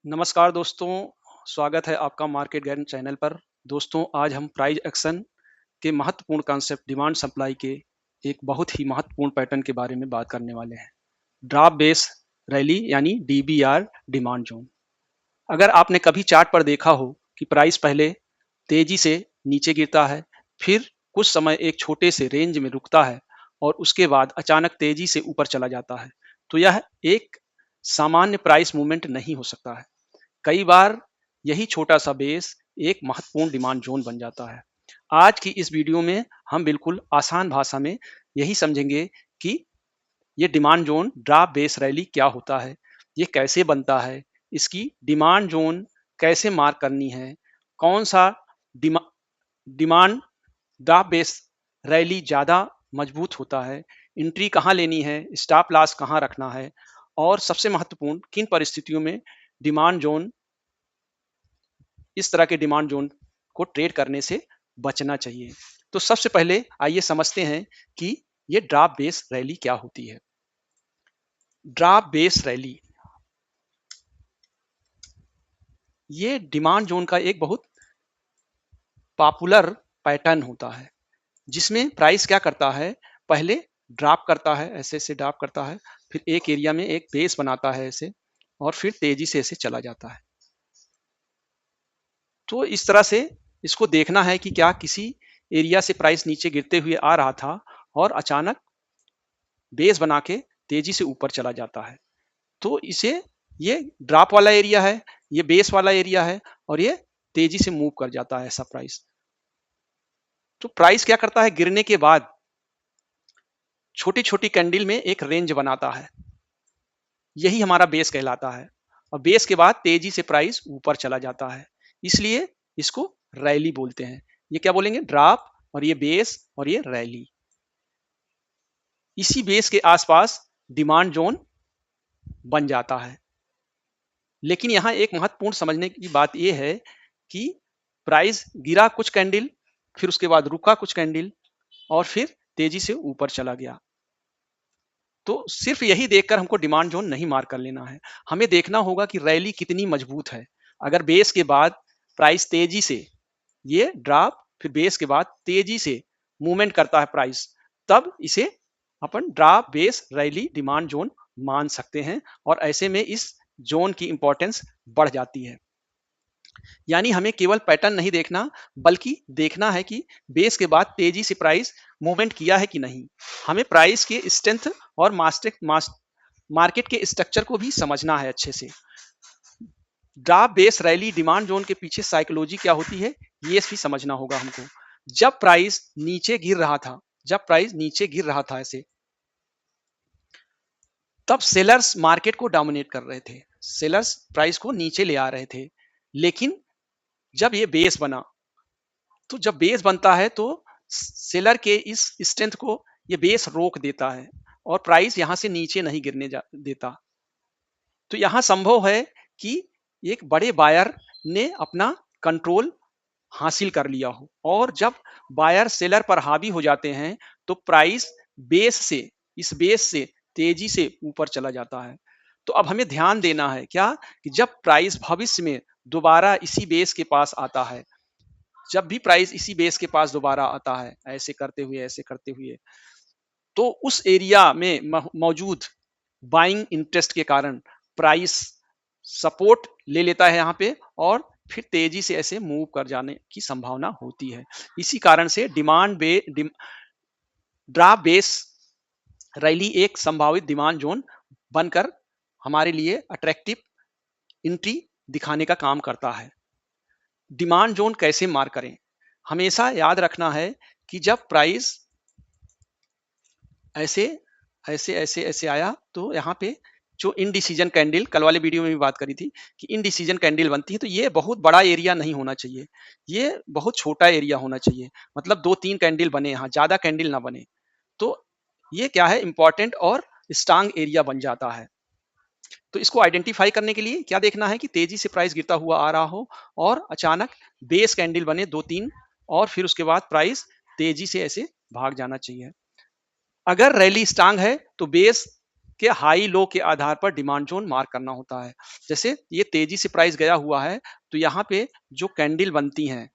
नमस्कार दोस्तों, स्वागत है आपका मार्केट गाइडेंस चैनल पर। दोस्तों, आज हम प्राइस एक्शन के महत्वपूर्ण कॉन्सेप्ट डिमांड सप्लाई के एक बहुत ही महत्वपूर्ण पैटर्न के बारे में बात करने वाले हैं। ड्रॉप बेस रैली यानी डीबीआर डिमांड जोन। अगर आपने कभी चार्ट पर देखा हो कि प्राइस पहले तेजी से नीचे गिरता है, फिर कुछ समय एक छोटे से रेंज में रुकता है और उसके बाद अचानक तेजी से ऊपर चला जाता है, तो यह एक सामान्य प्राइस मूवमेंट नहीं हो सकता है। कई बार यही छोटा सा बेस एक महत्वपूर्ण डिमांड जोन बन जाता है। आज की इस वीडियो में हम बिल्कुल आसान भाषा में यही समझेंगे कि ये demand zone drop base rally क्या होता है, ये कैसे बनता है, इसकी डिमांड जोन कैसे मार्क करनी है, कौन सा Dima, demand drop base rally ज़्यादा मजबूत होता है, एंट्री कहाँ लेनी है, स्टॉप लॉस कहाँ रखना है, और सबसे महत्वपूर्ण किन परिस्थितियों में डिमांड जोन इस तरह के डिमांड जोन को ट्रेड करने से बचना चाहिए। तो सबसे पहले आइए समझते हैं कि ये ड्रॉप बेस रैली क्या होती है। ड्रॉप बेस रैली ये डिमांड जोन का एक बहुत पॉपुलर पैटर्न होता है, जिसमें प्राइस क्या करता है, पहले ड्रॉप करता है, ऐसे ऐसे ड्रॉप करता है, फिर एक एरिया में एक बेस बनाता है ऐसे, और फिर तेजी से ऐसे चला जाता है। तो इस तरह से इसको देखना है कि क्या किसी एरिया से प्राइस नीचे गिरते हुए आ रहा था और अचानक बेस बना के तेजी से ऊपर चला जाता है, तो इसे ये ड्रॉप वाला एरिया है, ये बेस वाला एरिया है, और ये तेजी से मूव कर जाता है ऐसा प्राइस। तो प्राइस क्या करता है, गिरने के बाद छोटी छोटी कैंडल में एक रेंज बनाता है, यही हमारा बेस कहलाता है, और बेस के बाद तेजी से प्राइस ऊपर चला जाता है, इसलिए इसको रैली बोलते हैं। ये क्या बोलेंगे, ड्रॉप, और ये बेस, और ये रैली। इसी बेस के आसपास डिमांड जोन बन जाता है। लेकिन यहाँ एक महत्वपूर्ण समझने की बात यह है कि प्राइस गिरा कुछ कैंडल, फिर उसके बाद रुका कुछ कैंडल, और फिर तेजी से ऊपर चला गया। तो सिर्फ यही देखकर हमको डिमांड जोन नहीं मार्क कर लेना है, हमें देखना होगा कि रैली कितनी मजबूत है। अगर बेस के बाद प्राइस तेजी से, ये ड्रॉप फिर बेस के बाद तेजी से मूवमेंट करता है प्राइस, तब इसे अपन drop base rally demand zone मान सकते हैं, और ऐसे में इस जोन की इंपॉर्टेंस बढ़ जाती है। यानी हमें केवल पैटर्न नहीं देखना, बल्कि देखना है कि बेस के बाद तेजी से प्राइस मूवमेंट किया है कि नहीं। हमें प्राइस के स्ट्रेंथ और मार्केट के स्ट्रक्चर को भी समझना है अच्छे से। Drop base rally demand zone के पीछे साइकोलॉजी क्या होती है, ये भी समझना होगा हमको। जब प्राइस नीचे गिर रहा था, ऐसे, तब सेलर्स मार्केट को डोमिनेट कर रहे थे, सेलर्स प्राइस को नीचे ले आ रहे थे। लेकिन जब ये बेस बना, तो जब बेस बनता है तो सेलर के इस स्ट्रेंथ को ये बेस रोक देता है, और प्राइस यहां से नीचे नहीं गिरने देता। तो यहां संभव है कि एक बड़े बायर ने अपना कंट्रोल हासिल कर लिया हो, और जब बायर सेलर पर हावी हो जाते हैं तो प्राइस बेस से इस बेस से तेजी से ऊपर चला जाता है। तो अब हमें ध्यान देना है क्या, कि जब प्राइस भविष्य में दोबारा इसी बेस के पास आता है, जब भी प्राइस इसी बेस के पास दोबारा आता है, ऐसे करते हुए, तो उस एरिया में मौजूद बाइंग इंटरेस्ट के कारण प्राइस सपोर्ट ले लेता है यहाँ पे, और फिर तेजी से ऐसे मूव कर जाने की संभावना होती है। इसी कारण से ड्रॉप बेस रैली एक संभावित डिमांड जोन बनकर हमारे लिए अट्रैक्टिव एंट्री दिखाने का काम करता है। डिमांड जोन कैसे मार्क करें, हमेशा याद रखना है कि जब प्राइस ऐसे ऐसे आया, तो यहाँ पे जो इनडिसीजन कैंडल, कल वाले वीडियो में भी बात करी थी कि इनडिसीजन कैंडल बनती है, तो ये बहुत बड़ा एरिया नहीं होना चाहिए, ये बहुत छोटा एरिया होना चाहिए। मतलब 2-3 कैंडल बने, यहाँ ज्यादा कैंडल ना बने, तो ये क्या है, इंपॉर्टेंट और स्ट्रांग एरिया बन जाता है। तो इसको आइडेंटिफाई करने के लिए क्या देखना है कि तेजी से प्राइस गिरता हुआ आ रहा हो, और अचानक बेस कैंडल बने 2-3, और फिर उसके बाद प्राइस तेजी से ऐसे भाग जाना चाहिए। अगर रैली स्ट्रांग है तो बेस के हाई लो के आधार पर डिमांड जोन मार्क करना होता है। जैसे ये तेजी से प्राइस गया हुआ है, तो यहाँ पे जो कैंडल बनती हैं,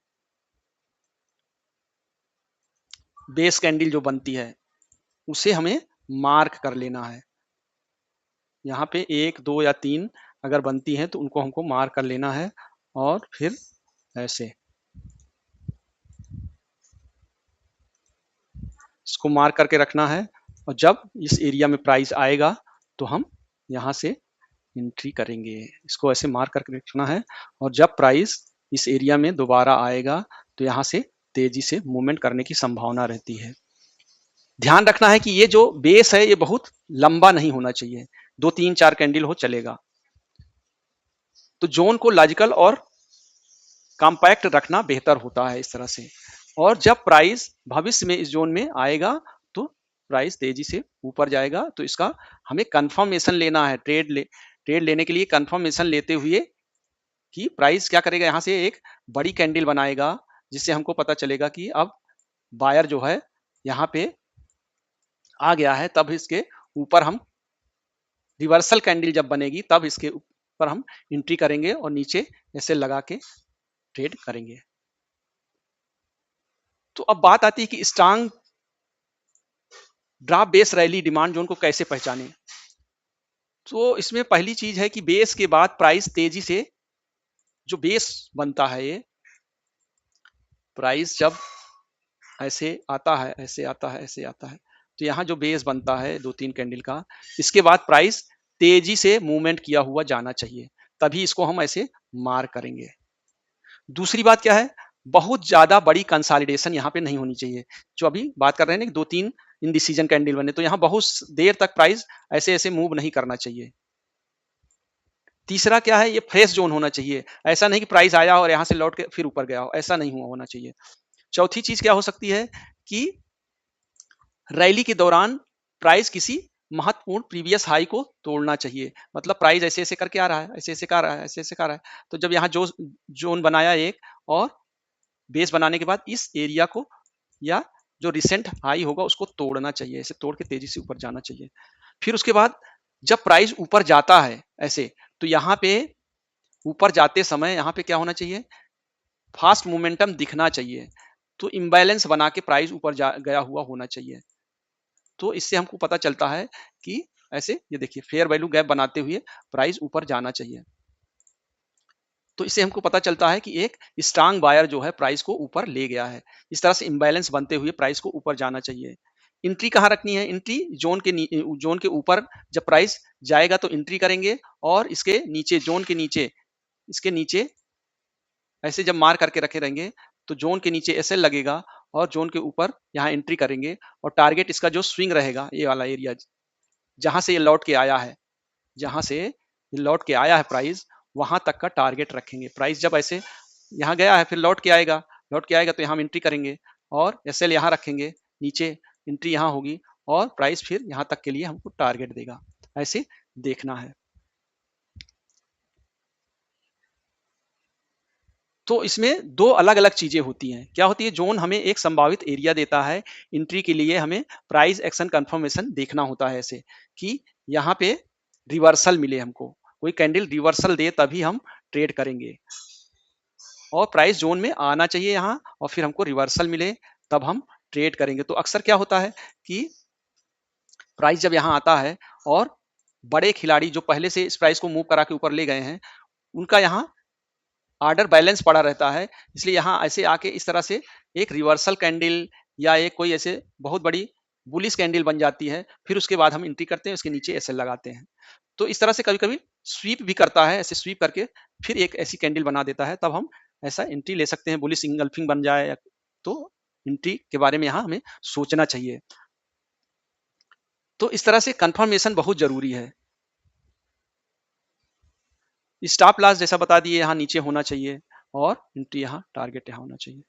बेस कैंडल जो बनती है, उसे हमें मार्क कर लेना है। यहाँ पे 1, 2 या 3 अगर बनती हैं तो उनको हमको मार्क कर लेना है, और फिर ऐसे इसको मार्क करके रखना है। और जब इस एरिया में प्राइस आएगा तो हम यहाँ से एंट्री करेंगे। इसको ऐसे मार्क करके रखना है, और जब प्राइस इस एरिया में दोबारा आएगा तो यहाँ से तेजी से मूवमेंट करने की संभावना रहती है। ध्यान रखना है कि ये जो बेस है ये बहुत लंबा नहीं होना चाहिए, 2, 3, 4 कैंडल हो चलेगा। तो जोन को लॉजिकल और कॉम्पैक्ट रखना बेहतर होता है इस तरह से। और जब प्राइस भविष्य में इस जोन में आएगा तो प्राइस तेजी से ऊपर जाएगा, तो इसका हमें कंफर्मेशन लेना है। ट्रेड लेने के लिए कंफर्मेशन लेते हुए कि प्राइस क्या करेगा, यहाँ से एक बड़ी कैंडल बनाएगा, जिससे हमको पता चलेगा कि अब बायर जो है यहाँ पे आ गया है। तब इसके ऊपर हम रिवर्सल कैंडल जब बनेगी तब इसके ऊपर हम एंट्री करेंगे और नीचे ऐसे लगा के ट्रेड करेंगे। तो अब बात आती है कि strong drop base rally demand zone को कैसे पहचाने। तो इसमें पहली चीज है कि बेस के बाद प्राइस तेजी से, जो बेस बनता है, ये प्राइस जब ऐसे आता है, ऐसे आता है, ऐसे आता है, तो यहाँ जो बेस बनता है 2-3 कैंडल का, इसके बाद प्राइस तेजी से मूवमेंट किया हुआ जाना चाहिए, तभी इसको हम ऐसे मार्क करेंगे। दूसरी बात क्या है, बहुत ज्यादा बड़ी कंसोलिडेशन यहाँ पे नहीं होनी चाहिए। जो अभी बात कर रहे हैं ना, 2-3 इनडिसीजन कैंडल बने, तो यहाँ बहुत देर तक प्राइस ऐसे ऐसे मूव नहीं करना चाहिए। तीसरा क्या है, ये फ्रेश जोन होना चाहिए। ऐसा नहीं कि प्राइस आया और यहाँ से लौट के फिर ऊपर गया हो, ऐसा नहीं होना चाहिए। चौथी चीज क्या हो सकती है कि रैली के दौरान प्राइस किसी महत्वपूर्ण प्रीवियस हाई को तोड़ना चाहिए। मतलब प्राइस ऐसे ऐसे करके आ रहा है, ऐसे ऐसे कर रहा है, ऐसे ऐसे कर रहा है, तो जब यहाँ जो जोन बनाया एक, और बेस बनाने के बाद इस एरिया को या जो रिसेंट हाई होगा उसको तोड़ना चाहिए, ऐसे तोड़ के तेजी से ऊपर जाना चाहिए। फिर उसके बाद जब प्राइस ऊपर जाता है ऐसे, तो यहाँ पे ऊपर जाते समय यहाँ पे क्या होना चाहिए, फास्ट मोमेंटम दिखना चाहिए। तो इम्बैलेंस बना के प्राइस ऊपर गया हुआ होना चाहिए। तो इससे हमको पता चलता है कि ऐसे ये देखिए फेयर वैल्यू गैप बनाते हुए प्राइस ऊपर जाना चाहिए। तो इससे हमको पता चलता है कि एक स्ट्रांग बायर जो है प्राइस को ऊपर ले गया है। इस तरह से इम्बैलेंस बनते हुए प्राइस को ऊपर जाना चाहिए। एंट्री कहाँ रखनी है, एंट्री जोन के ऊपर जब प्राइस जाएगा तो एंट्री करेंगे, और इसके नीचे, जोन के नीचे, इसके नीचे ऐसे जब मार करके रखे रहेंगे तो जोन के नीचे ऐसे लगेगा, और जोन के ऊपर यहाँ एंट्री करेंगे। और टारगेट इसका जो स्विंग रहेगा, ये वाला एरिया जहां से ये लौट के आया है, जहां से ये लौट के आया है प्राइस, वहां तक का टारगेट रखेंगे। प्राइस जब ऐसे यहाँ गया है फिर लौट के आएगा, लौट के आएगा तो यहाँ हम एंट्री करेंगे, और एसएल यहाँ रखेंगे, नीचे एंट्री यहाँ होगी, और प्राइस फिर यहाँ तक के लिए हमको टारगेट देगा। ऐसे देखना है। तो इसमें दो अलग अलग चीजें होती हैं। क्या होती है, जोन हमें एक संभावित एरिया देता है, एंट्री के लिए हमें प्राइस एक्शन कंफर्मेशन देखना होता है, ऐसे कि यहाँ पे रिवर्सल मिले, हमको कोई कैंडल रिवर्सल दे तभी हम ट्रेड करेंगे, और प्राइस जोन में आना चाहिए यहाँ, और फिर हमको रिवर्सल मिले तब हम ट्रेड करेंगे। तो अक्सर क्या होता है कि प्राइस जब यहाँ आता है और बड़े खिलाड़ी जो पहले से इस प्राइस को मूव करा के ऊपर ले गए हैं, उनका यहाँ ऑर्डर बैलेंस पड़ा रहता है, इसलिए यहाँ ऐसे आके इस तरह से एक रिवर्सल कैंडल या एक कोई ऐसे बहुत बड़ी बुलिश कैंडल बन जाती है। फिर उसके बाद हम एंट्री करते हैं, उसके नीचे ऐसे लगाते हैं। तो इस तरह से कभी कभी स्वीप भी करता है, ऐसे स्वीप करके फिर एक ऐसी कैंडल बना देता है, तब हम ऐसा एंट्री ले सकते हैं। बुलिश इंगल्फिंग बन जाए तो एंट्री के बारे में यहाँ हमें सोचना चाहिए। तो इस तरह से कंफर्मेशन बहुत जरूरी है। स्टॉप लॉस जैसा बता दिए यहाँ नीचे होना चाहिए, और एंट्री यहाँ, टारगेट यहाँ होना चाहिए।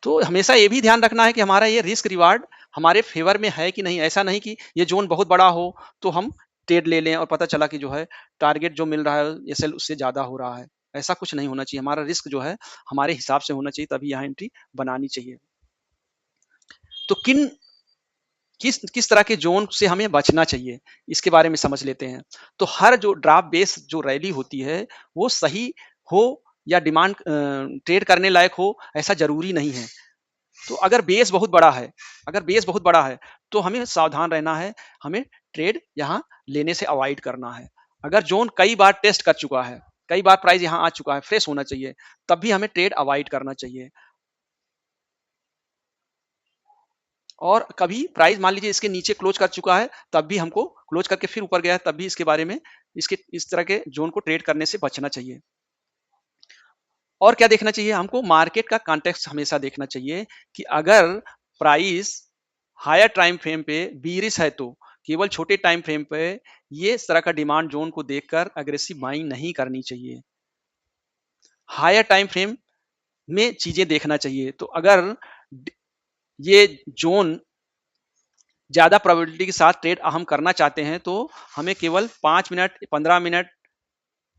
तो हमेशा ये भी ध्यान रखना है कि हमारा ये रिस्क रिवार्ड हमारे फेवर में है कि नहीं। ऐसा नहीं कि ये जोन बहुत बड़ा हो तो हम ट्रेड ले लें और पता चला कि जो है टारगेट जो मिल रहा है एसएल उससे ज्यादा हो रहा है। ऐसा कुछ नहीं होना चाहिए। हमारा रिस्क जो है हमारे हिसाब से होना चाहिए, तभी यहाँ एंट्री बनानी चाहिए। तो किन किस किस तरह के जोन से हमें बचना चाहिए, इसके बारे में समझ लेते हैं। तो हर जो ड्राफ्ट बेस जो रैली होती है, वो सही हो या डिमांड ट्रेड करने लायक हो, ऐसा ज़रूरी नहीं है। तो अगर बेस बहुत बड़ा है, तो हमें सावधान रहना है, हमें ट्रेड यहाँ लेने से अवॉइड करना है। अगर ज़ोन कई बार टेस्ट कर चुका है, कई बार प्राइस यहाँ आ चुका है, फ्रेश होना चाहिए, तब भी हमें ट्रेड अवॉइड करना चाहिए। और कभी प्राइस मान लीजिए इसके नीचे क्लोज कर चुका है, तब भी हमको क्लोज करके फिर ऊपर गया है, तब भी इसके बारे में इस तरह के ज़ोन को ट्रेड करने से बचना चाहिए। और क्या देखना चाहिए हमको, मार्केट का कॉन्टेक्स्ट हमेशा देखना चाहिए कि अगर प्राइस हायर टाइम फ्रेम पे बीरिश है, तो केवल छोटे टाइम फ्रेम पे ये इस तरह का डिमांड जोन को देखकर अग्रेसिव बाइंग नहीं करनी चाहिए। हायर टाइम फ्रेम में चीजें देखना चाहिए। तो अगर ये जोन ज्यादा प्रोबेबिलिटी के साथ ट्रेड हम करना चाहते हैं, तो हमें केवल 5 मिनट 15 मिनट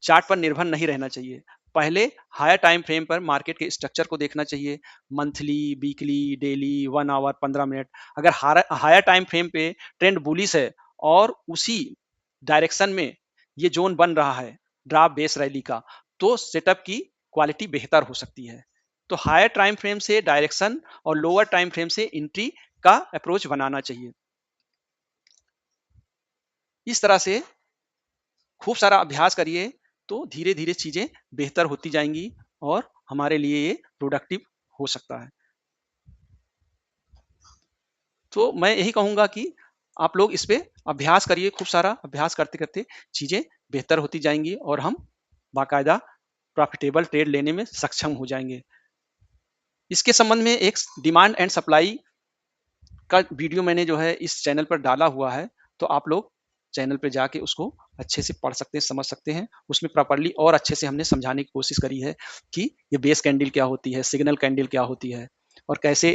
चार्ट पर निर्भर नहीं रहना चाहिए। पहले हायर टाइम फ्रेम पर मार्केट के स्ट्रक्चर को देखना चाहिए, monthly, weekly, daily, 1 hour, 15 minute. अगर हायर टाइम फ्रेम पे ट्रेंड बुलिश है और उसी डायरेक्शन में ये जोन बन रहा है ड्राफ्ट बेस रैली का, तो सेटअप की क्वालिटी बेहतर हो सकती है। तो हायर टाइम फ्रेम से डायरेक्शन और लोअर टाइम फ्रेम से एंट्री का अप्रोच बनाना चाहिए। इस तरह से खूब सारा अभ्यास करिए, तो धीरे धीरे चीजें बेहतर होती जाएंगी और हमारे लिए ये प्रोडक्टिव हो सकता है। तो मैं यही कहूंगा कि आप लोग इस पे अभ्यास करिए, खूब सारा अभ्यास करते करते चीजें बेहतर होती जाएंगी और हम बाकायदा प्रॉफिटेबल ट्रेड लेने में सक्षम हो जाएंगे। इसके संबंध में एक डिमांड एंड सप्लाई का वीडियो मैंने जो है इस चैनल पर डाला हुआ है, तो आप लोग चैनल पे जाके उसको अच्छे से पढ़ सकते हैं, समझ सकते हैं। उसमें प्रॉपर्ली और अच्छे से हमने समझाने की कोशिश करी है कि ये बेस कैंडल क्या होती है, सिग्नल कैंडल क्या होती है और कैसे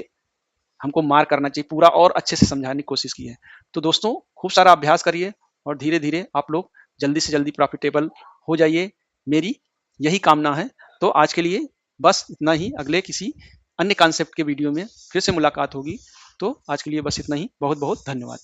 हमको मार करना चाहिए, पूरा और अच्छे से समझाने की कोशिश की है। तो दोस्तों, खूब सारा अभ्यास करिए और धीरे धीरे आप लोग जल्दी से जल्दी प्रॉफिटेबल हो जाइए, मेरी यही कामना है। तो आज के लिए बस इतना ही, अगले किसी अन्य कॉन्सेप्ट के वीडियो में फिर से मुलाकात होगी। तो आज के लिए बस इतना ही, बहुत बहुत धन्यवाद।